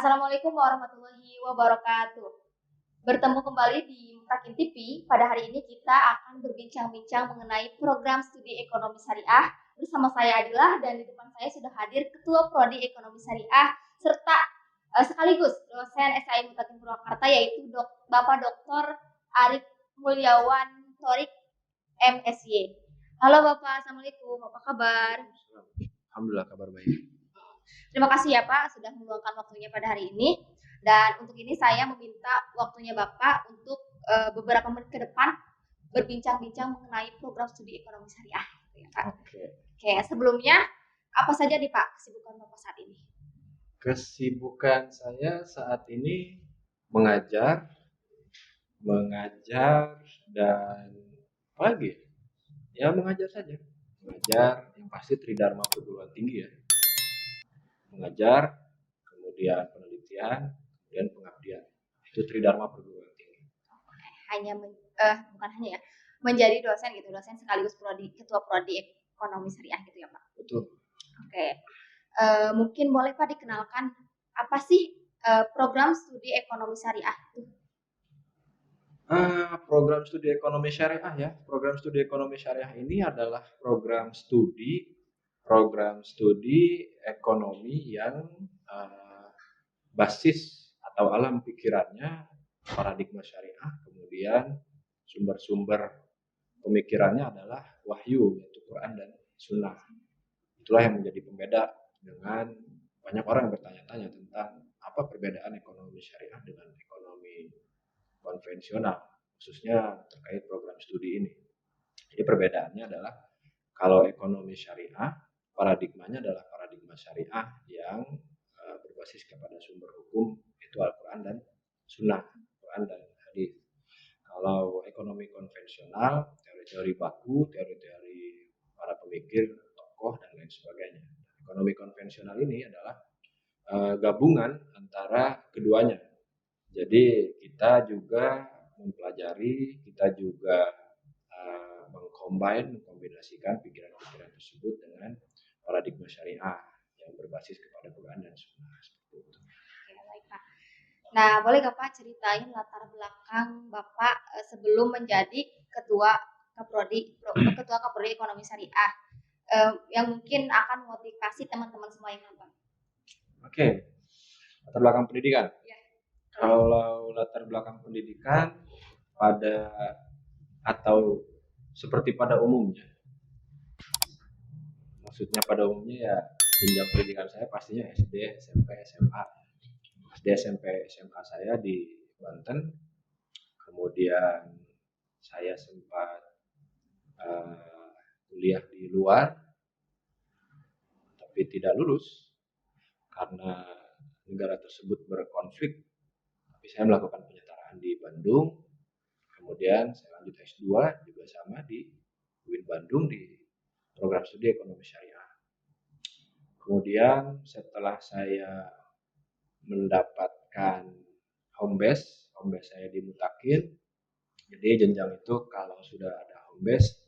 Assalamualaikum warahmatullahi wabarakatuh. Bertemu kembali di Mutakin TV. Pada hari ini kita akan berbincang-bincang mengenai program studi ekonomi syariah. Bersama saya Adilah dan di depan saya sudah hadir Ketua Prodi Ekonomi Syariah serta sekaligus dosen SAI Mutakin Purwakarta yaitu Bapak Dr. Arif Mulyawan Torik MSY. Halo Bapak, Assalamualaikum. Apa kabar? Alhamdulillah kabar baik. Terima kasih ya Pak sudah meluangkan waktunya pada hari ini. Dan untuk ini saya meminta waktunya Bapak untuk beberapa menit ke depan berbincang-bincang mengenai program studi ekonomi syariah. Ya, Pak. Oke, sebelumnya apa saja nih Pak kesibukan Bapak saat ini? Kesibukan saya saat ini mengajar dan apa lagi? Ya mengajar saja. Mengajar yang pasti Tridharma perguruan tinggi ya. Mengajar, kemudian penelitian, kemudian pengabdian. Itu Tridharma perguruan tinggi. Bukan hanya ya, menjadi dosen gitu, dosen sekaligus ketua prodi ekonomi syariah gitu ya Pak. Betul. Oke. Mungkin boleh Pak dikenalkan apa sih program studi ekonomi syariah itu? Program studi ekonomi syariah ya. Program studi ekonomi syariah ini adalah program studi ekonomi yang basis atau alam pikirannya paradigma syariah, kemudian sumber-sumber pemikirannya adalah wahyu, yaitu Quran dan Sunnah. Itulah yang menjadi pembeda dengan banyak orang yang bertanya-tanya tentang apa perbedaan ekonomi syariah dengan ekonomi konvensional, khususnya terkait program studi ini. Jadi perbedaannya adalah kalau ekonomi syariah, paradigmanya adalah paradigma syariah yang berbasis kepada sumber hukum, yaitu Al-Quran dan Sunnah, Quran dan hadis. Kalau ekonomi konvensional, teori-teori baku, teori-teori para pemikir, tokoh, dan lain sebagainya. Ekonomi konvensional ini adalah gabungan antara keduanya. Jadi kita juga mempelajari, kita juga mengkombinasikan pikiran-pikiran tersebut dengan paradigma syariah yang berbasis kepada Quran dan Sunnah. Seperti itu. Oke, baik Pak. Nah, boleh gak Pak ceritain latar belakang Bapak sebelum menjadi ketua Kaprodi Ekonomi Syariah yang mungkin akan memotivasi teman-teman semua yang nonton? Oke, latar belakang pendidikan. Ya. Kalau latar belakang pendidikan atau seperti pada umumnya, maksudnya pada umumnya ya jenjang pendidikan saya pastinya SD, SMP, SMA. SD, SMP, SMA saya di Banten. Kemudian saya sempat kuliah di luar, tapi tidak lulus karena negara tersebut berkonflik. Tapi saya melakukan penyetaraan di Bandung. Kemudian saya lanjut S2 juga sama di UIN Bandung di program studi ekonomi syariah. Kemudian setelah saya mendapatkan home base saya di Mutakin. Jadi jenjang itu kalau sudah ada home base,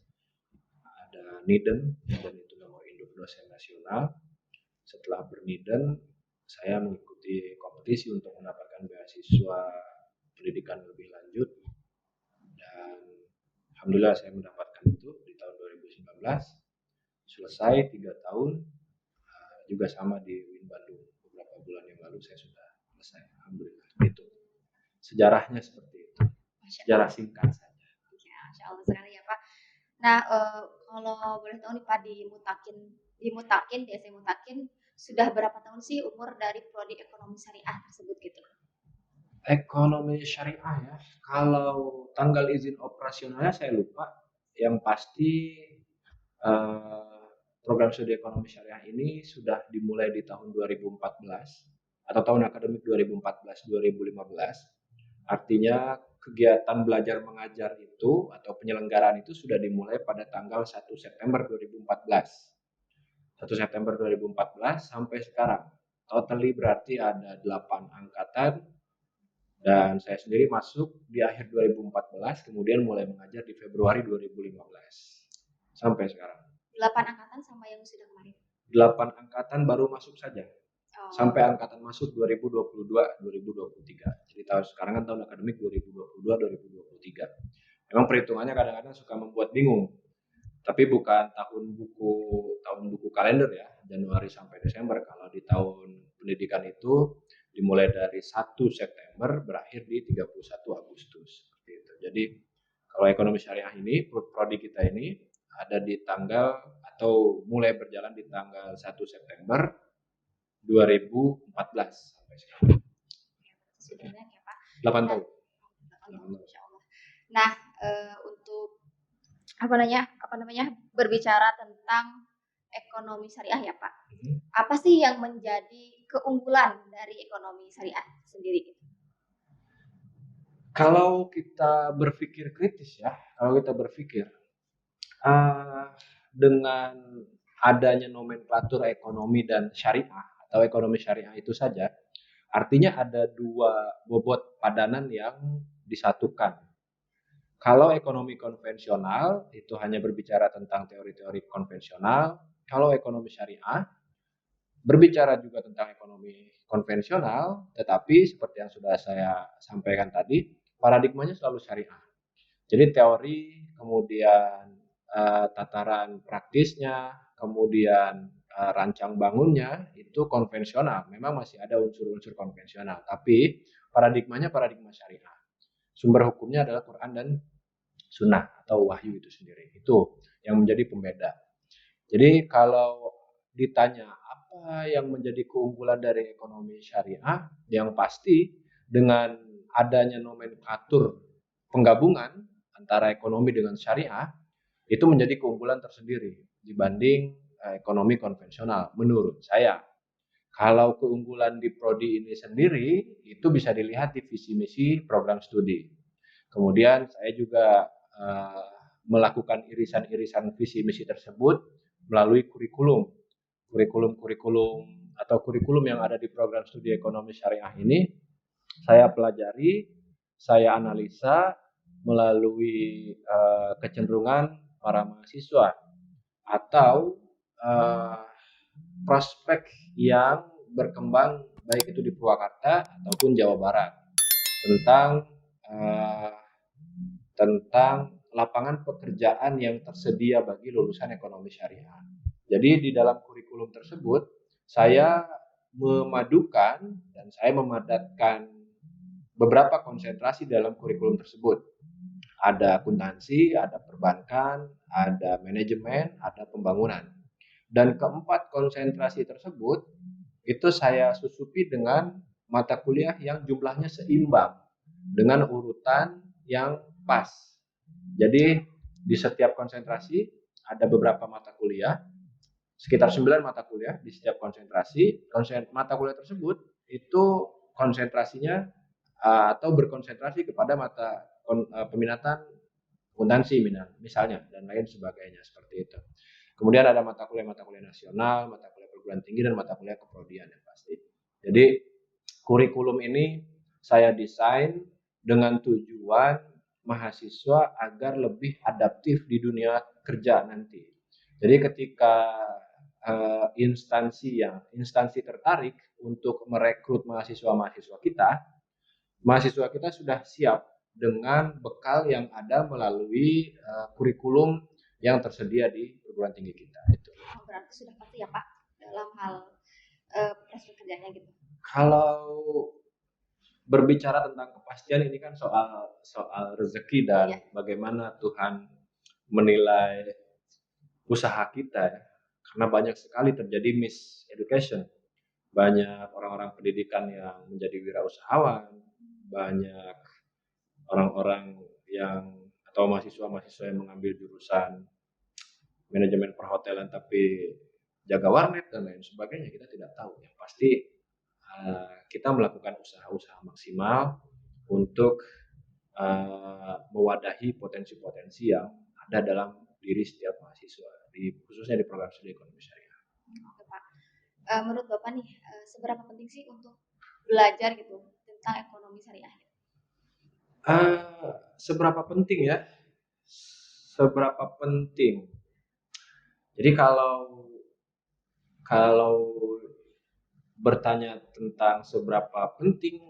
ada Niden itu nama induk dosen nasional. Setelah berniden, saya mengikuti kompetisi untuk mendapatkan beasiswa pendidikan lebih lanjut. Dan alhamdulillah saya mendapatkan itu di tahun 2019. Selesai 3 tahun, juga sama di UIN Bandung. Beberapa bulan yang lalu saya sudah selesai. Alhamdulillah. Itu sejarahnya seperti itu. Sejarah singkat saja. Ya, Masya Allah sekali ya Pak. Nah, kalau boleh tahu nih Pak di SMA Mutakin sudah berapa tahun sih umur dari prodi ekonomi syariah tersebut gitu? Ekonomi syariah ya. Kalau tanggal izin operasionalnya saya lupa. Yang pasti program studi ekonomi syariah ini sudah dimulai di tahun 2014 atau tahun akademik 2014-2015. Artinya kegiatan belajar mengajar itu atau penyelenggaraan itu sudah dimulai pada tanggal 1 September 2014. 1 September 2014 sampai sekarang. Totally berarti ada 8 angkatan dan saya sendiri masuk di akhir 2014 kemudian mulai mengajar di Februari 2015 sampai sekarang. 8 angkatan sama yang sudah kemarin? 8 angkatan baru masuk saja. sampai angkatan masuk 2022-2023. Jadi tahun sekarang kan tahun akademik 2022-2023. Memang perhitungannya kadang-kadang suka membuat bingung. Tapi bukan tahun buku kalender ya, Januari sampai Desember. Kalau di tahun pendidikan itu dimulai dari 1 September berakhir di 31 Agustus seperti itu. Jadi kalau ekonomi syariah ini, prodi kita ini ada di tanggal atau mulai berjalan di tanggal 1 September 2014 sampai sekarang. Sudah banyak ya Pak. 8 tahun. Insya Allah. Nah, untuk apa namanya berbicara tentang ekonomi syariah ya Pak. Apa sih yang menjadi keunggulan dari ekonomi syariah sendiri? Kalau kita berpikir kritis ya, dengan adanya nomenklatur ekonomi dan syariah atau ekonomi syariah itu saja, artinya ada dua bobot padanan yang disatukan. Kalau ekonomi konvensional itu hanya berbicara tentang teori-teori konvensional, kalau ekonomi syariah berbicara juga tentang ekonomi konvensional, tetapi seperti yang sudah saya sampaikan tadi, paradigmanya selalu syariah. Jadi teori, kemudian tataran praktisnya, kemudian rancang bangunnya itu konvensional. Memang masih ada unsur-unsur konvensional, tapi paradigmanya paradigma syariah. Sumber hukumnya adalah Quran dan Sunnah atau wahyu itu sendiri. Itu yang menjadi pembeda. Jadi kalau ditanya apa yang menjadi keunggulan dari ekonomi syariah, yang pasti dengan adanya nomenklatur penggabungan antara ekonomi dengan syariah, itu menjadi keunggulan tersendiri dibanding ekonomi konvensional menurut saya. Kalau keunggulan di prodi ini sendiri, itu bisa dilihat di visi misi program studi. Kemudian saya juga melakukan irisan-irisan visi misi tersebut melalui kurikulum atau kurikulum yang ada di program studi ekonomi syariah ini. Saya pelajari, saya analisa melalui kecenderungan para mahasiswa atau prospek yang berkembang baik itu di Purwakarta ataupun Jawa Barat tentang lapangan pekerjaan yang tersedia bagi lulusan ekonomi syariah. Jadi di dalam kurikulum tersebut saya memadukan dan saya memadatkan beberapa konsentrasi dalam kurikulum tersebut. Ada akuntansi, ada perbankan, ada manajemen, ada pembangunan. Dan keempat konsentrasi tersebut itu saya susupi dengan mata kuliah yang jumlahnya seimbang dengan urutan yang pas. Jadi di setiap konsentrasi ada beberapa mata kuliah, sekitar 9 mata kuliah di setiap konsentrasi. Mata kuliah tersebut itu konsentrasinya atau berkonsentrasi kepada mata peminatan akuntansi misalnya dan lain sebagainya seperti itu. Kemudian ada mata kuliah nasional, mata kuliah perguruan tinggi, dan mata kuliah keprodian yang pasti. Jadi kurikulum ini saya desain dengan tujuan mahasiswa agar lebih adaptif di dunia kerja nanti. Jadi ketika instansi tertarik untuk merekrut mahasiswa kita sudah siap dengan bekal yang ada melalui kurikulum yang tersedia di perguruan tinggi kita. Itu. Berarti sudah pasti ya Pak dalam hal prospek kerjanya gitu. Kalau berbicara tentang kepastian ini kan soal rezeki dan bagaimana Tuhan menilai usaha kita ya. Karena banyak sekali terjadi miseducation. Banyak orang-orang pendidikan yang menjadi wirausahawan, banyak orang-orang yang atau mahasiswa yang mengambil jurusan manajemen perhotelan tapi jaga warnet dan lain sebagainya, kita tidak tahu. Yang pasti kita melakukan usaha-usaha maksimal untuk mewadahi potensi-potensi yang ada dalam diri setiap mahasiswa, khususnya di program studi ekonomi syariah. Oke Pak, menurut Bapak nih seberapa penting sih untuk belajar gitu tentang ekonomi syariah? Seberapa penting ya? Seberapa penting? Jadi kalau bertanya tentang seberapa penting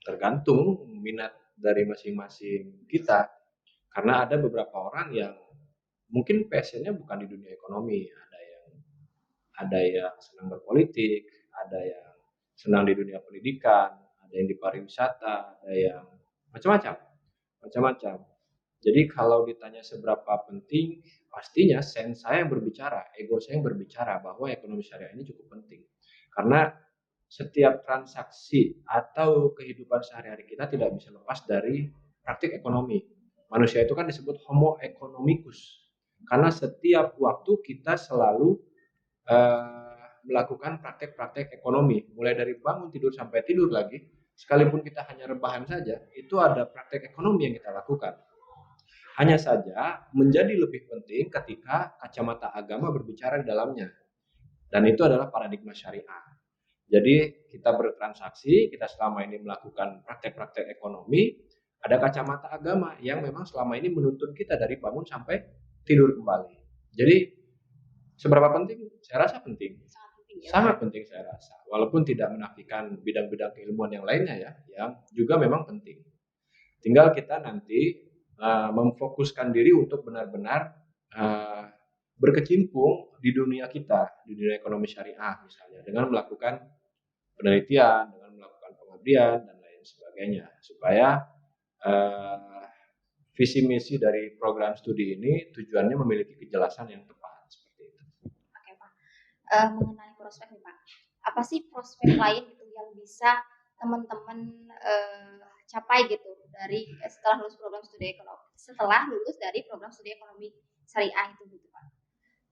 tergantung minat dari masing-masing kita. Karena ada beberapa orang yang mungkin passionnya bukan di dunia ekonomi, ada yang senang berpolitik, ada yang senang di dunia pendidikan, ada yang di pariwisata, ada yang macam-macam. Jadi kalau ditanya seberapa penting, pastinya sense saya yang berbicara, ego saya yang berbicara bahwa ekonomi syariah ini cukup penting. Karena setiap transaksi atau kehidupan sehari-hari kita tidak bisa lepas dari praktik ekonomi. Manusia itu kan disebut homo economicus. Karena setiap waktu kita selalu melakukan praktek-praktek ekonomi, mulai dari bangun tidur sampai tidur lagi, sekalipun kita hanya rebahan saja, itu ada praktek ekonomi yang kita lakukan. Hanya saja menjadi lebih penting ketika kacamata agama berbicara di dalamnya, dan itu adalah paradigma syariah. Jadi kita bertransaksi, kita selama ini melakukan praktek-praktek ekonomi, ada kacamata agama yang memang selama ini menuntun kita dari bangun sampai tidur kembali. Jadi seberapa penting? Saya rasa penting. Sangat penting saya rasa. Walaupun tidak menafikan bidang-bidang keilmuan yang lainnya ya, yang juga memang penting. Tinggal kita nanti memfokuskan diri untuk benar-benar berkecimpung di dunia kita, di dunia ekonomi syariah misalnya, dengan melakukan penelitian, dengan melakukan pengabdian dan lain sebagainya, supaya visi misi dari program studi ini tujuannya memiliki kejelasan yang tepat seperti itu. Oke Pak, mengenai prospek nih Pak, apa sih prospek lain gitu yang bisa teman-teman capai gitu dari setelah lulus dari program studi ekonomi syariah itu gitu Pak,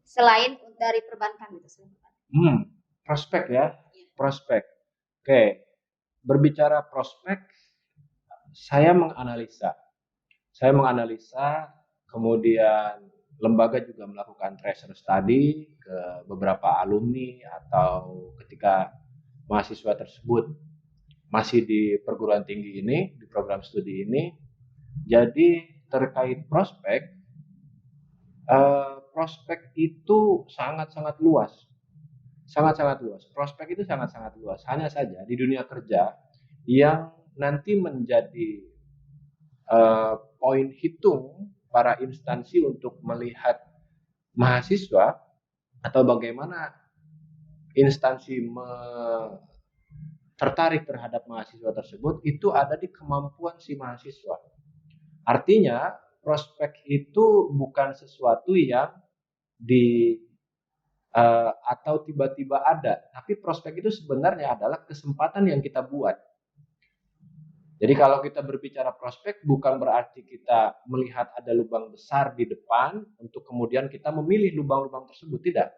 selain dari perbankan gitu. Prospek ya, prospek. Oke, berbicara prospek, saya menganalisa, kemudian lembaga juga melakukan tracer study ke beberapa alumni atau ketika mahasiswa tersebut masih di perguruan tinggi ini, di program studi ini. Jadi terkait prospek, prospek itu sangat-sangat luas. Sangat-sangat luas. Prospek itu sangat-sangat luas. Hanya saja di dunia kerja yang nanti menjadi poin hitung para instansi untuk melihat mahasiswa atau bagaimana instansi tertarik terhadap mahasiswa tersebut itu ada di kemampuan si mahasiswa. Artinya prospek itu bukan sesuatu yang atau tiba-tiba ada, tapi prospek itu sebenarnya adalah kesempatan yang kita buat. Jadi kalau kita berbicara prospek bukan berarti kita melihat ada lubang besar di depan untuk kemudian kita memilih lubang-lubang tersebut, tidak.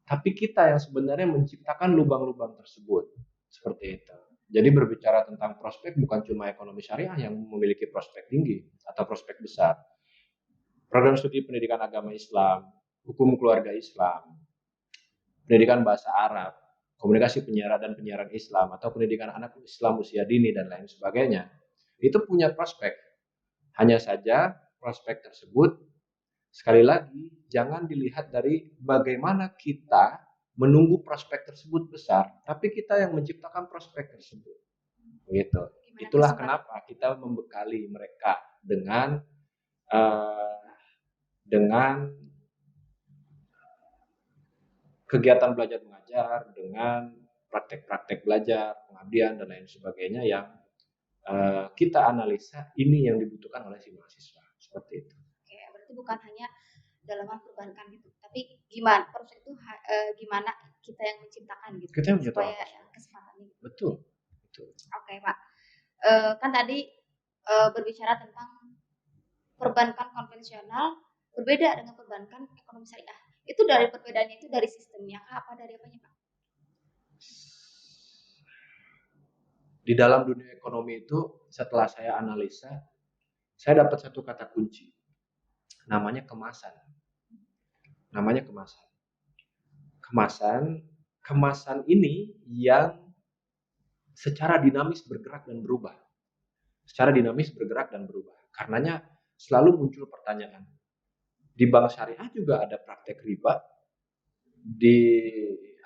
Tapi kita yang sebenarnya menciptakan lubang-lubang tersebut. Seperti itu. Jadi berbicara tentang prospek bukan cuma ekonomi syariah yang memiliki prospek tinggi atau prospek besar. Program studi pendidikan agama Islam, hukum keluarga Islam, pendidikan bahasa Arab, komunikasi penyiaran dan penyiaran Islam, atau pendidikan anak Islam usia dini dan lain sebagainya, itu punya prospek. Hanya saja prospek tersebut, sekali lagi, jangan dilihat dari bagaimana kita menunggu prospek tersebut besar, tapi kita yang menciptakan prospek tersebut. Gitu. Itulah kenapa kita membekali mereka dengan kegiatan belajar mengajar, dengan praktek-praktek belajar, pengabdian dan lain sebagainya yang kita analisa ini yang dibutuhkan oleh si mahasiswa. Seperti itu. Oke, berarti bukan hanya dalam hal perbankan gitu, tapi gimana prospek itu gimana kita yang menciptakan gitu. Kita yang supaya kesempatan itu. Betul. Oke Pak, kan tadi berbicara tentang perbankan konvensional berbeda dengan perbankan ekonomi syariah. Itu dari perbedaannya itu dari sistemnya apa dari apanya Pak? Di dalam dunia ekonomi itu setelah saya analisa, saya dapat satu kata kunci. Namanya kemasan. Kemasan ini yang secara dinamis bergerak dan berubah. Karenanya selalu muncul pertanyaan. Di bank syariah juga ada praktek riba.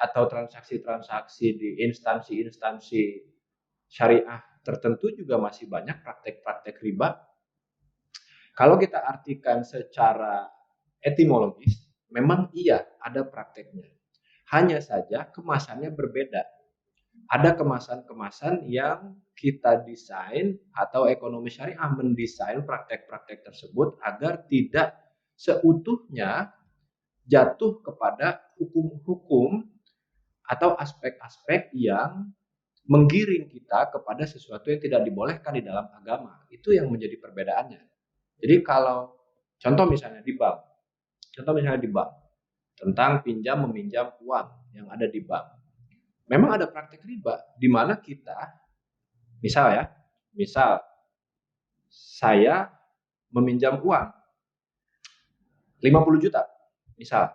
atau transaksi-transaksi di instansi-instansi syariah tertentu juga masih banyak praktek-praktek riba. Kalau kita artikan secara etimologis, memang iya ada prakteknya. Hanya saja kemasannya berbeda. Ada kemasan-kemasan yang kita desain atau ekonomi syariah mendesain praktek-praktek tersebut agar tidak seutuhnya jatuh kepada hukum-hukum atau aspek-aspek yang menggiring kita kepada sesuatu yang tidak dibolehkan di dalam agama. Itu yang menjadi perbedaannya. Jadi kalau contoh misalnya di bank, tentang pinjam meminjam uang yang ada di bank. Memang ada praktek riba di mana kita misal saya meminjam uang 50 juta misal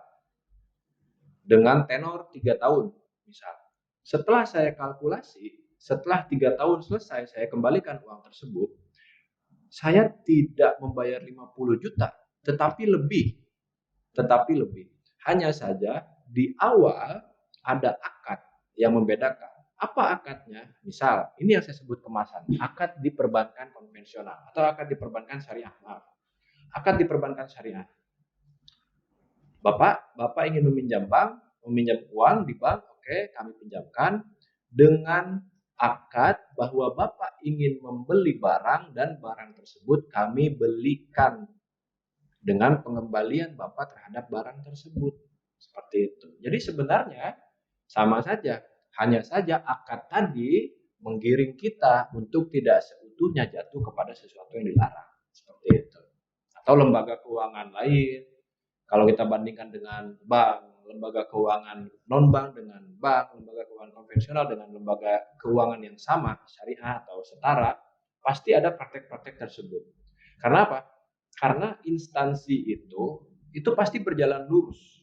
dengan tenor 3 tahun misal. Setelah saya kalkulasi, setelah 3 tahun selesai saya kembalikan uang tersebut, saya tidak membayar 50 juta, tetapi lebih. Hanya saja di awal ada akad yang membedakan. Apa akadnya? Misal, ini yang saya sebut kemasan, akad di perbankan konvensional atau akad di perbankan syariah. Akad di perbankan syariah. Bapak ingin meminjam uang di bank, oke, kami pinjamkan dengan akad bahwa Bapak ingin membeli barang dan barang tersebut kami belikan dengan pengembalian Bapak terhadap barang tersebut. Seperti itu. Jadi sebenarnya sama saja, hanya saja akad tadi menggiring kita untuk tidak seutuhnya jatuh kepada sesuatu yang dilarang. Seperti itu. Atau lembaga keuangan lain, kalau kita bandingkan dengan bank, lembaga keuangan non-bank dengan bank, lembaga keuangan konvensional dengan lembaga keuangan yang sama, syariah atau setara, pasti ada praktek-praktek tersebut. Karena apa? Karena instansi itu pasti berjalan lurus.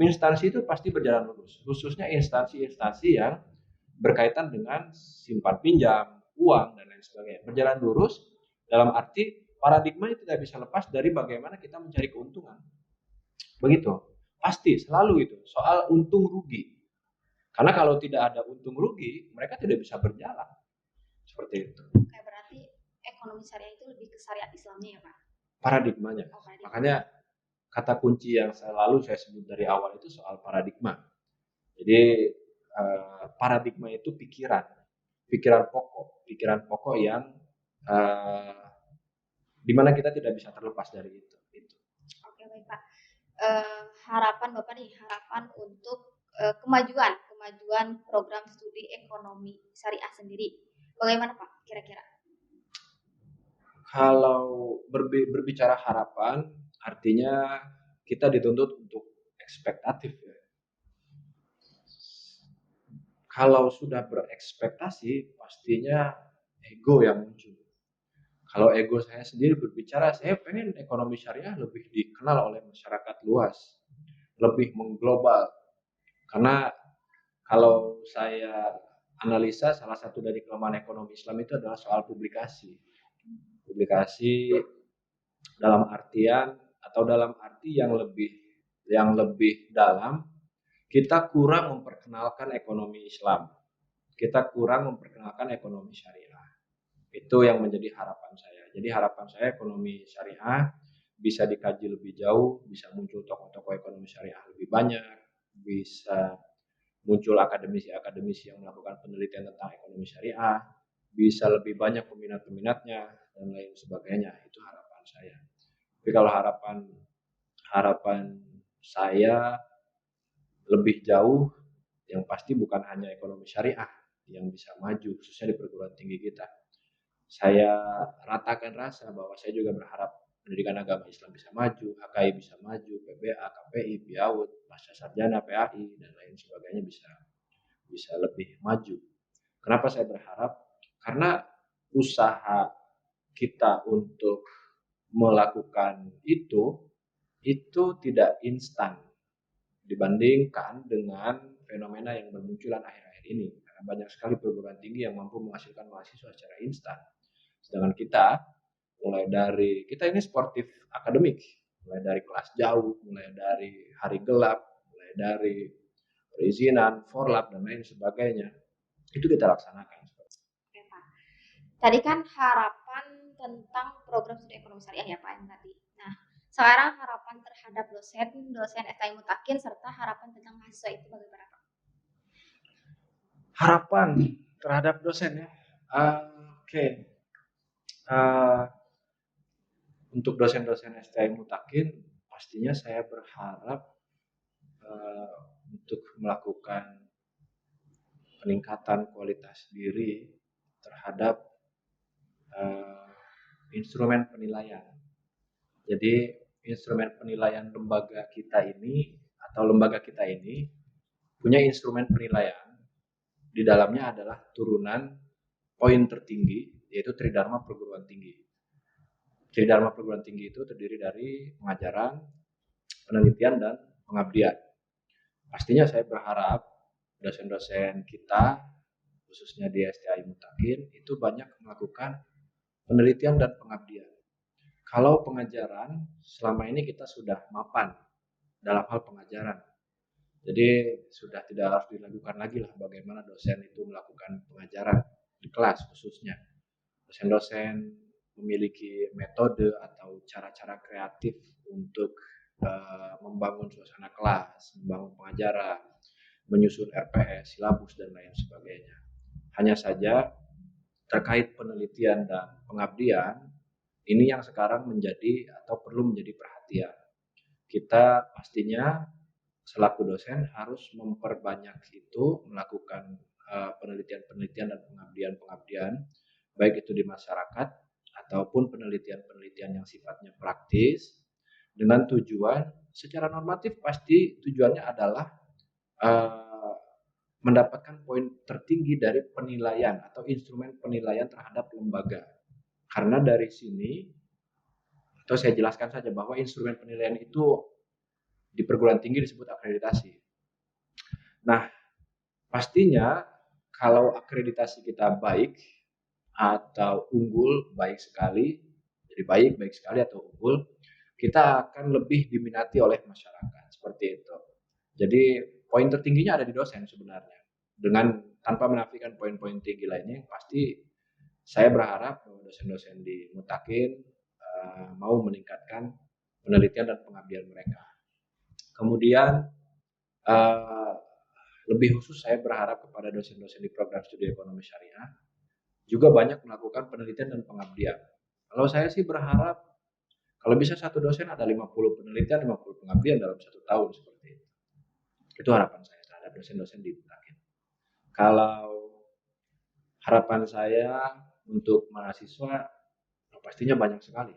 Instansi itu pasti berjalan lurus, khususnya instansi-instansi yang berkaitan dengan simpan pinjam, uang, dan lain sebagainya. Berjalan lurus dalam arti paradigma tidak bisa lepas dari bagaimana kita mencari keuntungan. Begitu. Pasti, selalu itu. Soal untung rugi. Karena kalau tidak ada untung rugi, mereka tidak bisa berjalan. Seperti itu. Kayak berarti ekonomi syariah itu lebih ke syariat Islamnya ya Pak? Paradigmanya. Makanya kata kunci yang selalu saya sebut dari awal itu soal paradigma. Jadi paradigma itu pikiran pokok yang dimana kita tidak bisa terlepas dari itu. Oke baik Pak. Harapan Bapak nih, harapan untuk kemajuan program studi ekonomi syariah sendiri. Bagaimana Pak kira-kira? Kalau berbicara harapan, artinya kita dituntut untuk ekspektatif ya. Kalau sudah berekspektasi, pastinya ego yang muncul. Kalau ego saya sendiri berbicara, saya pengen ekonomi syariah lebih dikenal oleh masyarakat luas, lebih mengglobal. Karena kalau saya analisa, salah satu dari kelemahan ekonomi Islam itu adalah soal publikasi. Publikasi dalam artian atau dalam arti yang lebih dalam, kita kurang memperkenalkan ekonomi Islam. Kita kurang memperkenalkan ekonomi syariah. Itu yang menjadi harapan saya. Jadi harapan saya ekonomi syariah bisa dikaji lebih jauh, bisa muncul tokoh-tokoh ekonomi syariah lebih banyak, bisa muncul akademisi-akademisi yang melakukan penelitian tentang ekonomi syariah, bisa lebih banyak peminat-peminatnya dan lain sebagainya. Itu harapan saya. Tapi kalau harapan saya lebih jauh, yang pasti bukan hanya ekonomi syariah yang bisa maju, khususnya di perguruan tinggi kita. Saya ratakan rasa bahwa saya juga berharap pendidikan agama Islam bisa maju, HKI bisa maju, PBA, KPI, PIAUD, Pasca Sarjana, PAI, dan lain sebagainya bisa lebih maju. Kenapa saya berharap? Karena usaha kita untuk melakukan itu tidak instan dibandingkan dengan fenomena yang bermunculan akhir-akhir ini. Karena banyak sekali perguruan tinggi yang mampu menghasilkan mahasiswa secara instan. Sedangkan kita ini sportif akademik, mulai dari kelas jauh, mulai dari hari gelap, mulai dari perizinan, forlap dan lain sebagainya. Itu kita laksanakan. Oke, Pak. Tadi kan harapan tentang program studi ekonomi syariah ya Pak yang tadi. Nah, sekarang harapan terhadap dosen FKI Mutakin serta harapan tentang mahasiswa itu bagaimana Pak? Harapan terhadap dosen ya. Oke. Untuk dosen-dosen FKI Mutakin, pastinya saya berharap untuk melakukan peningkatan kualitas diri terhadap instrumen penilaian. Jadi instrumen penilaian lembaga kita ini punya instrumen penilaian. Di dalamnya adalah turunan poin tertinggi, yaitu Tridharma Perguruan Tinggi. Tridharma Perguruan Tinggi itu terdiri dari pengajaran, penelitian, dan pengabdian. Pastinya saya berharap dosen-dosen kita, khususnya di STI Mutakin, itu banyak melakukan penelitian dan pengabdian. Kalau pengajaran, selama ini kita sudah mapan dalam hal pengajaran. Jadi sudah tidak harus dilakukan lagi lah bagaimana dosen itu melakukan pengajaran di kelas khususnya. Dosen-dosen memiliki metode atau cara-cara kreatif untuk membangun suasana kelas, membangun pengajaran, menyusun RPS, silabus, dan lain sebagainya. Hanya saja terkait penelitian dan pengabdian, ini yang sekarang menjadi atau perlu menjadi perhatian. Kita pastinya selaku dosen harus memperbanyak itu melakukan penelitian-penelitian dan pengabdian-pengabdian, baik itu di masyarakat ataupun penelitian-penelitian yang sifatnya praktis, dengan tujuan secara normatif pasti tujuannya adalah mendapatkan poin tertinggi dari penilaian atau instrumen penilaian terhadap lembaga. Karena dari sini, atau saya jelaskan saja bahwa instrumen penilaian itu di perguruan tinggi disebut akreditasi. Nah, pastinya kalau akreditasi kita baik atau unggul, baik sekali, jadi baik sekali atau unggul, kita akan lebih diminati oleh masyarakat, seperti itu. Jadi poin tertingginya ada di dosen sebenarnya. Dengan tanpa menafikan poin-poin tinggi lainnya, pasti saya berharap dosen-dosen di Mutakin mau meningkatkan penelitian dan pengabdian mereka. Kemudian lebih khusus saya berharap kepada dosen-dosen di program studi ekonomi syariah juga banyak melakukan penelitian dan pengabdian. Kalau saya sih berharap kalau bisa satu dosen ada 50 penelitian, 50 pengabdian dalam 1 tahun seperti itu. Itu harapan saya terhadap dosen-dosen di Mutakin. Kalau harapan saya untuk mahasiswa pastinya banyak sekali.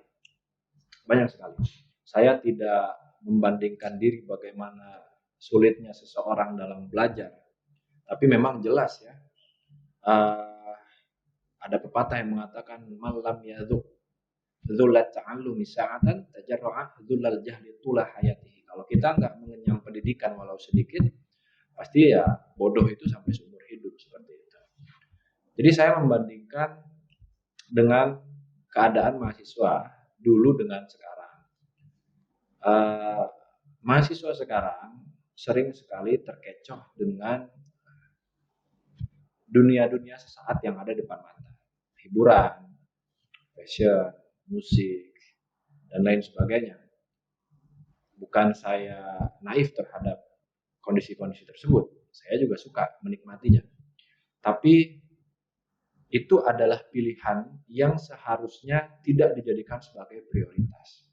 Banyak sekali. Saya tidak membandingkan diri bagaimana sulitnya seseorang dalam belajar. Tapi memang jelas ya, ada pepatah yang mengatakan malam yadzuq dzullat ta'allumi sa'atan tajarra'a dzullal jahli tula hayatihi. Kalau kita nggak mengenyam pendidikan walau sedikit, pasti ya bodoh itu sampai seumur hidup seperti itu. Jadi saya membandingkan dengan keadaan mahasiswa dulu dengan sekarang. Mahasiswa sekarang sering sekali terkecoh dengan dunia-dunia sesaat yang ada depan mata. Hiburan, fashion, musik, dan lain sebagainya. Bukan saya naif terhadap kondisi-kondisi tersebut. Saya juga suka menikmatinya. Tapi itu adalah pilihan yang seharusnya tidak dijadikan sebagai prioritas.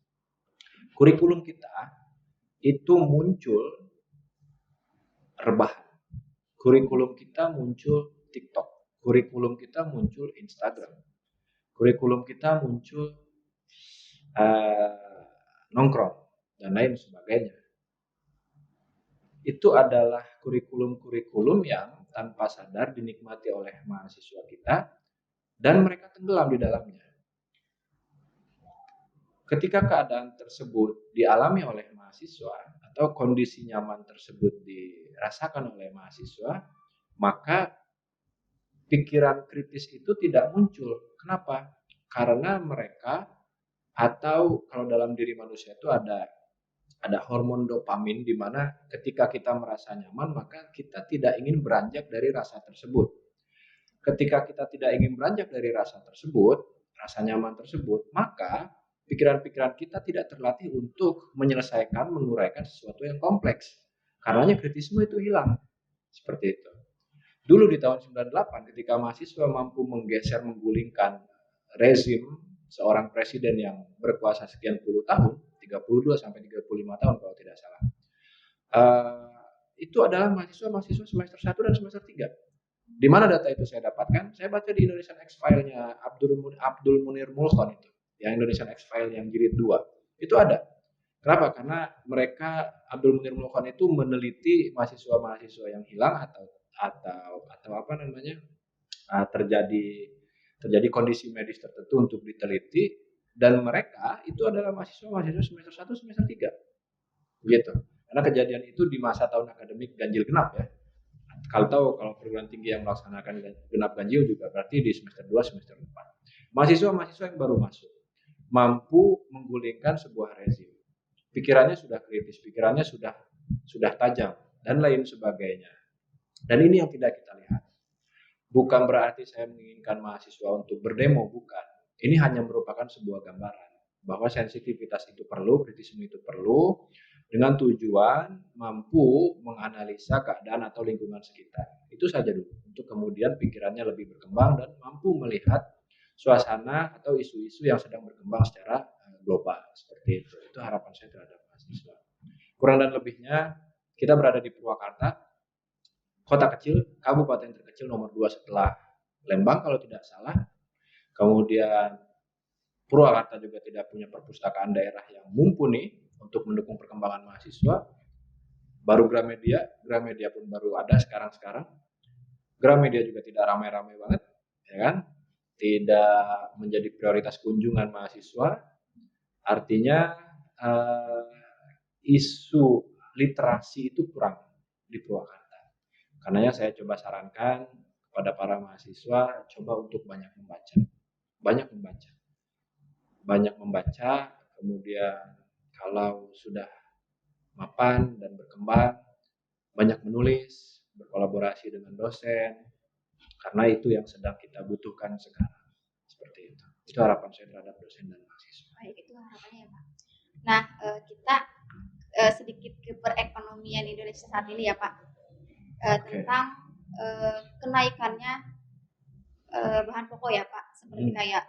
Kurikulum kita itu muncul rebahan. Kurikulum kita muncul TikTok. Kurikulum kita muncul Instagram. Kurikulum kita muncul nongkrong dan lain sebagainya. Itu adalah kurikulum-kurikulum yang tanpa sadar dinikmati oleh mahasiswa kita dan mereka tenggelam di dalamnya. Ketika keadaan tersebut dialami oleh mahasiswa atau kondisi nyaman tersebut dirasakan oleh mahasiswa, maka pikiran kritis itu tidak muncul. Kenapa? Karena mereka atau kalau dalam diri manusia itu ada Ada hormon dopamin di mana ketika kita merasa nyaman, maka kita tidak ingin beranjak dari rasa tersebut. Ketika kita tidak ingin beranjak dari rasa tersebut, rasa nyaman tersebut, maka pikiran-pikiran kita tidak terlatih untuk menyelesaikan, menguraikan sesuatu yang kompleks. Karenanya kritisme itu hilang. Seperti itu. Dulu di tahun 98 ketika mahasiswa mampu menggeser, menggulingkan rezim seorang presiden yang berkuasa sekian puluh tahun, 32 sampai 35 tahun kalau tidak salah. Itu adalah mahasiswa semester 1 dan semester 3. Di mana data itu saya dapatkan? Saya baca di Indonesian X-File-nya Abdul Munir Mulkon itu, yang Indonesian X-File yang jilid 2. Itu ada. Kenapa? Karena mereka Abdul Munir Mulkon itu meneliti mahasiswa-mahasiswa yang hilang atau apa namanya? terjadi kondisi medis tertentu untuk diteliti, dan mereka itu adalah mahasiswa semester 1 semester 3. Begitu. Karena kejadian itu di masa tahun akademik ganjil genap ya. Kalau perguruan tinggi yang melaksanakan genap ganjil juga berarti di semester 2 semester 4. Mahasiswa-mahasiswa yang baru masuk mampu menggulingkan sebuah rezim. Pikirannya sudah kritis, pikirannya sudah tajam dan lain sebagainya. Dan ini yang tidak kita lihat. Bukan berarti saya menginginkan mahasiswa untuk berdemo, bukan. Ini hanya merupakan sebuah gambaran bahwa sensitivitas itu perlu, kritisme itu perlu, dengan tujuan mampu menganalisa keadaan atau lingkungan sekitar. Itu saja dulu, untuk kemudian pikirannya lebih berkembang dan mampu melihat suasana atau isu-isu yang sedang berkembang secara global. Seperti itu. Itu harapan saya terhadap mahasiswa. Kurang dan lebihnya, kita berada di Purwakarta, kota kecil, kabupaten terkecil nomor 2 setelah Lembang kalau tidak salah. Kemudian Purwakarta juga tidak punya perpustakaan daerah yang mumpuni untuk mendukung perkembangan mahasiswa. Baru Gramedia pun baru ada sekarang. Gramedia juga tidak ramai-ramai banget, ya kan? Tidak menjadi prioritas kunjungan mahasiswa. Artinya isu literasi itu kurang di Purwakarta. Karenanya saya coba sarankan kepada para mahasiswa coba untuk banyak membaca, kemudian kalau sudah mapan dan berkembang, banyak menulis, berkolaborasi dengan dosen, karena itu yang sedang kita butuhkan sekarang. Seperti itu. Itu harapan saya terhadap dosen dan mahasiswa. Baik, itu harapannya ya Pak. Nah, kita sedikit ke perekonomian Indonesia saat ini ya Pak. Tentang kenaikannya bahan pokok ya Pak, seperti kayak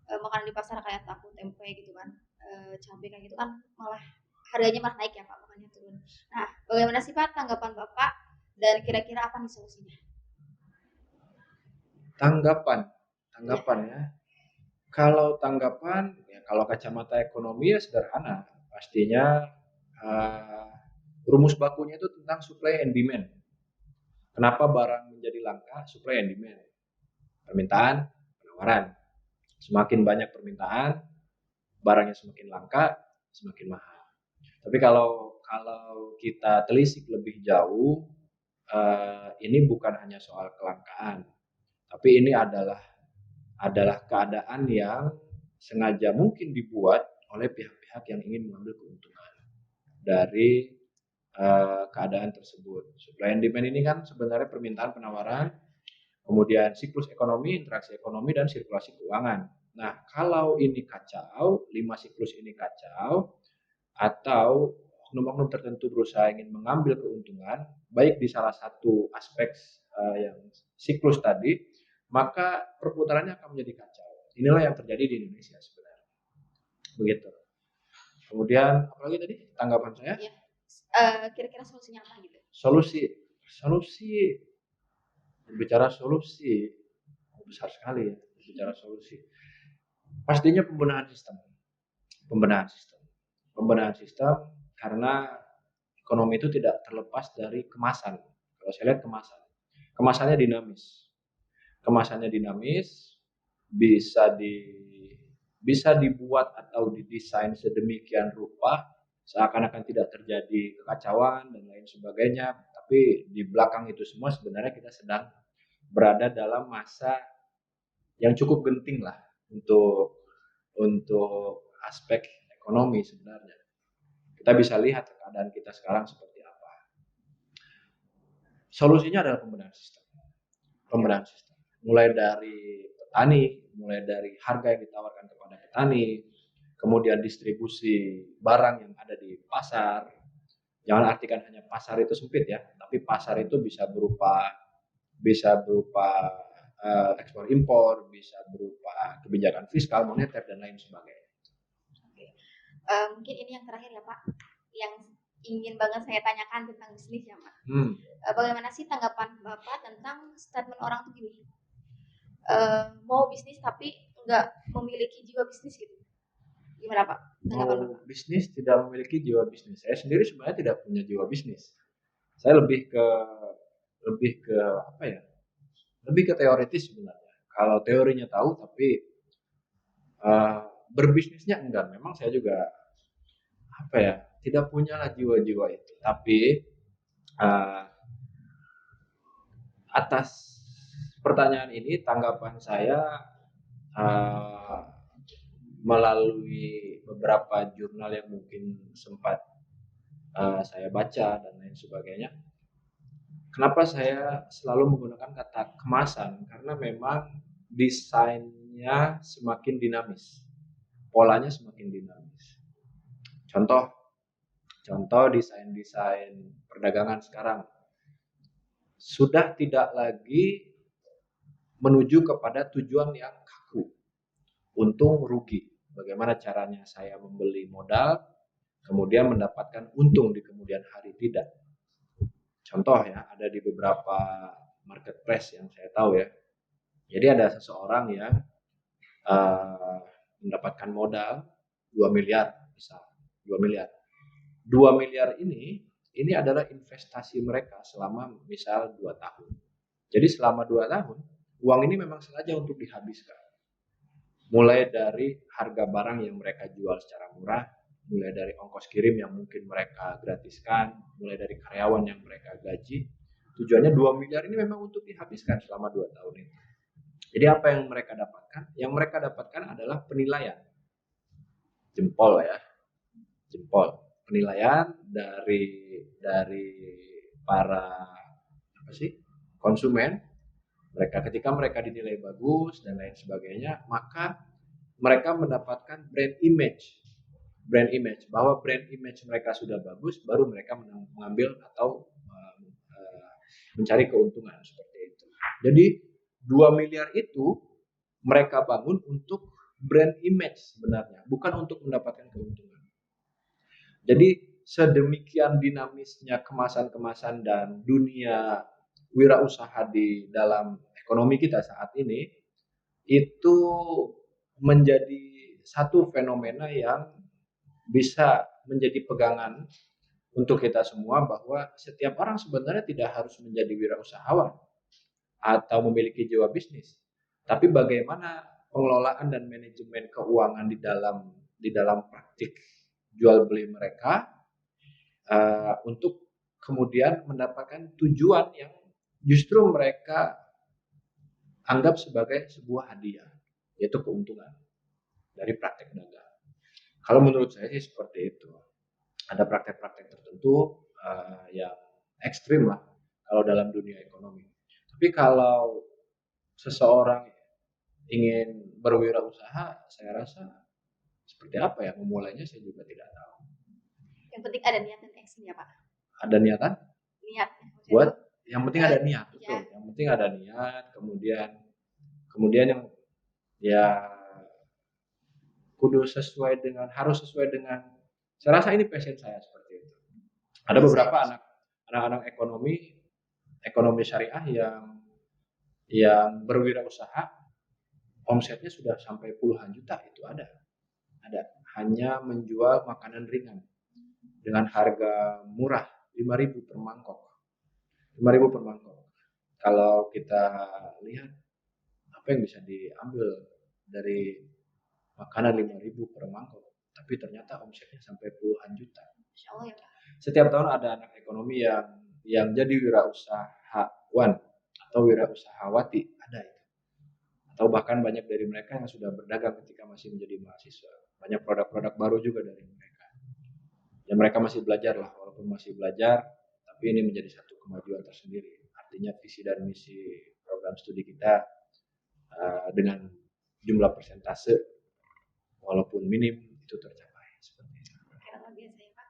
makanan di pasar kayak tahu, tempe gitu kan, cabai kayak gitu kan malah harganya malah naik ya Pak, bukannya turun. Nah, bagaimana sih Pak tanggapan Bapak dan kira-kira apa nih solusinya? Tanggapan ya. Kalau tanggapan ya, kalau kacamata ekonomi ya sederhana, pastinya rumus bakunya itu tentang supply and demand. Kenapa barang menjadi langka? Supply and demand. Permintaan, penawaran. Semakin banyak permintaan, barangnya semakin langka, semakin mahal. Tapi kalau kita telisik lebih jauh, ini bukan hanya soal kelangkaan, tapi ini adalah keadaan yang sengaja mungkin dibuat oleh pihak-pihak yang ingin mengambil keuntungan dari keadaan tersebut. Supply and demand ini kan sebenarnya permintaan, penawaran, kemudian siklus ekonomi, interaksi ekonomi, dan sirkulasi keuangan. Nah, kalau ini kacau, 5 siklus ini kacau, atau oknum-oknum tertentu berusaha ingin mengambil keuntungan, baik di salah satu aspek yang siklus tadi, maka perputarannya akan menjadi kacau. Inilah yang terjadi di Indonesia sebenarnya. Begitu. Kemudian, apalagi tadi tanggapan saya? Ya. Kira-kira solusinya apa gitu? Solusi berbicara solusi besar sekali ya, berbicara solusi. Pastinya pembenahan sistem karena ekonomi itu tidak terlepas dari kemasan. Kalau saya lihat kemasannya dinamis, bisa dibuat atau didesain sedemikian rupa seakan-akan tidak terjadi kekacauan dan lain sebagainya, tapi di belakang itu semua sebenarnya kita sedang berada dalam masa yang cukup genting lah untuk aspek ekonomi sebenarnya. Kita bisa lihat keadaan kita sekarang seperti apa. Solusinya adalah pembenahan sistem. Pembenahan sistem. Mulai dari petani, mulai dari harga yang ditawarkan kepada petani, kemudian distribusi barang yang ada di pasar. Jangan artikan hanya pasar itu sempit ya, tapi pasar itu bisa berupa ekspor impor, bisa berupa kebijakan fiskal, moneter dan lain sebagainya. Mungkin ini yang terakhir ya Pak, yang ingin banget saya tanyakan tentang bisnis ya Pak. Bagaimana sih tanggapan Bapak tentang statement orang tuh gini, mau bisnis tapi nggak memiliki jiwa bisnis gitu? Gimana Pak tanggapan Bapak? Bisnis tidak memiliki jiwa bisnis. Saya sendiri sebenarnya tidak punya jiwa bisnis. Saya lebih ke apa ya? Lebih ke teoritis sebenarnya. Kalau teorinya tahu, tapi berbisnisnya enggak. Memang saya juga apa ya? Tidak punya lah jiwa-jiwa itu. Tapi atas pertanyaan ini tanggapan saya melalui beberapa jurnal yang mungkin sempat saya baca dan lain sebagainya. Kenapa saya selalu menggunakan kata kemasan? Karena memang desainnya semakin dinamis, polanya semakin dinamis. Contoh desain perdagangan sekarang sudah tidak lagi menuju kepada tujuan yang kaku, untung rugi. Bagaimana caranya saya membeli modal, kemudian mendapatkan untung di kemudian hari? Tidak. Contoh ya, ada di beberapa marketplace yang saya tahu ya. Jadi ada seseorang yang mendapatkan modal 2 miliar, misal 2 miliar. 2 miliar ini adalah investasi mereka selama misal 2 tahun. Jadi selama 2 tahun, uang ini memang sengaja untuk dihabiskan. Mulai dari harga barang yang mereka jual secara murah, mulai dari ongkos kirim yang mungkin mereka gratiskan, mulai dari karyawan yang mereka gaji. Tujuannya 2 miliar ini memang untuk dihabiskan selama 2 tahun itu. Jadi apa yang mereka dapatkan? Yang mereka dapatkan adalah penilaian. Jempol ya. Jempol. Penilaian dari para konsumen. Ketika mereka dinilai bagus dan lain sebagainya, maka mereka mendapatkan brand image, bahwa brand image mereka sudah bagus, baru mereka mengambil atau mencari keuntungan seperti itu. Jadi 2 miliar itu mereka bangun untuk brand image sebenarnya, bukan untuk mendapatkan keuntungan. Jadi sedemikian dinamisnya kemasan-kemasan dan dunia wirausaha di dalam ekonomi kita saat ini, itu menjadi satu fenomena yang bisa menjadi pegangan untuk kita semua, bahwa setiap orang sebenarnya tidak harus menjadi wirausahawan atau memiliki jiwa bisnis, tapi bagaimana pengelolaan dan manajemen keuangan di dalam praktik jual beli mereka untuk kemudian mendapatkan tujuan yang justru mereka anggap sebagai sebuah hadiah, yaitu keuntungan dari praktek dagang. Kalau menurut saya sih seperti itu. Ada praktek-praktek tertentu yang ekstrim lah kalau dalam dunia ekonomi. Tapi kalau seseorang ingin berwirausaha, saya rasa seperti apa ya memulainya, saya juga tidak tahu. Yang penting ada niat dan action ya Pak. Ada niatan? Niat. Buat yang penting ada niat, betul. Yang penting ada niat, kemudian yang ya harus sesuai dengan, saya rasa ini passion saya seperti itu. Ada beberapa anak-anak ekonomi syariah yang berwirausaha, omsetnya sudah sampai puluhan juta, itu ada hanya menjual makanan ringan dengan harga murah, 5.000 per mangkok. Kalau kita lihat apa yang bisa diambil dari makanan 5.000 per mangkok, tapi ternyata omsetnya sampai puluhan juta. Insya Allah ya Pak. Setiap tahun ada anak ekonomi yang jadi wirausahawan atau wirausahawati, ada itu. Atau bahkan banyak dari mereka yang sudah berdagang ketika masih menjadi mahasiswa. Banyak produk-produk baru juga dari mereka. Ya mereka masih belajar lah, walaupun masih belajar, tapi ini menjadi satu kemajuan tersendiri. Artinya visi dan misi program studi kita dengan jumlah persentase walaupun minim itu tercapai seperti itu. Oke, luar biasa ya Pak.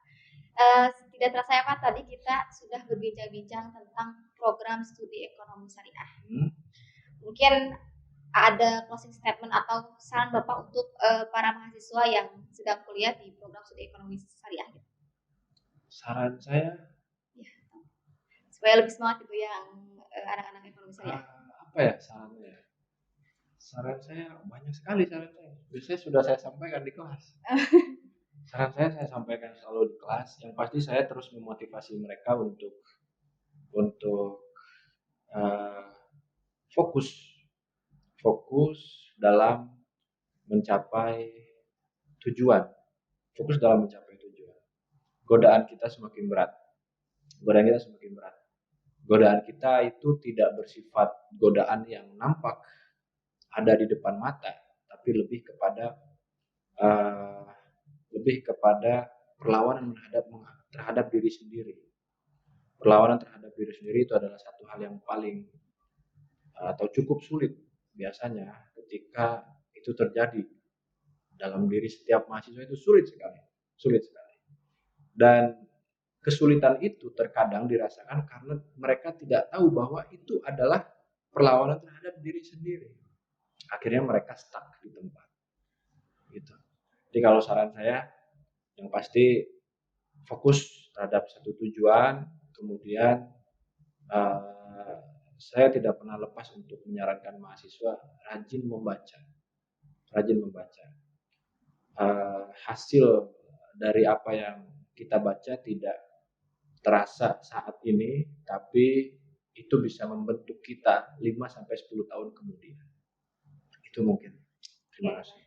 Tidak terasa ya Pak, tadi kita sudah berbincang-bincang tentang program studi ekonomi syariah. Mungkin ada closing statement atau saran Bapak untuk para mahasiswa yang sedang kuliah di program studi ekonomi syariah gitu. Saran saya Ya, supaya lebih semangat gitu yang anak-anak ekonomi syariah. Apa ya sarannya? Saran saya banyak sekali saran saya. Biasanya sudah saya sampaikan di kelas. Saran saya sampaikan selalu di kelas. Yang pasti saya terus memotivasi mereka untuk fokus dalam mencapai tujuan. Fokus dalam mencapai tujuan. Godaan kita semakin berat. Godaan kita itu tidak bersifat godaan yang nampak ada di depan mata, tapi lebih kepada perlawanan terhadap diri sendiri. Perlawanan terhadap diri sendiri itu adalah satu hal yang paling atau cukup sulit biasanya ketika itu terjadi dalam diri setiap mahasiswa, itu sulit sekali. Dan kesulitan itu terkadang dirasakan karena mereka tidak tahu bahwa itu adalah perlawanan terhadap diri sendiri. Akhirnya mereka stuck di tempat. Gitu. Jadi kalau saran saya, yang pasti fokus terhadap satu tujuan, kemudian saya tidak pernah lepas untuk menyarankan mahasiswa rajin membaca. Hasil dari apa yang kita baca tidak terasa saat ini, tapi itu bisa membentuk kita 5-10 tahun kemudian. Itu mungkin. Terima kasih.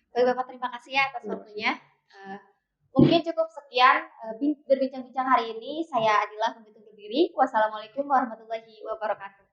Baik Bapak, terima kasih ya atas waktunya. Mungkin cukup sekian berbincang-bincang hari ini. Saya Adila pamit undur diri. Wassalamualaikum warahmatullahi wabarakatuh.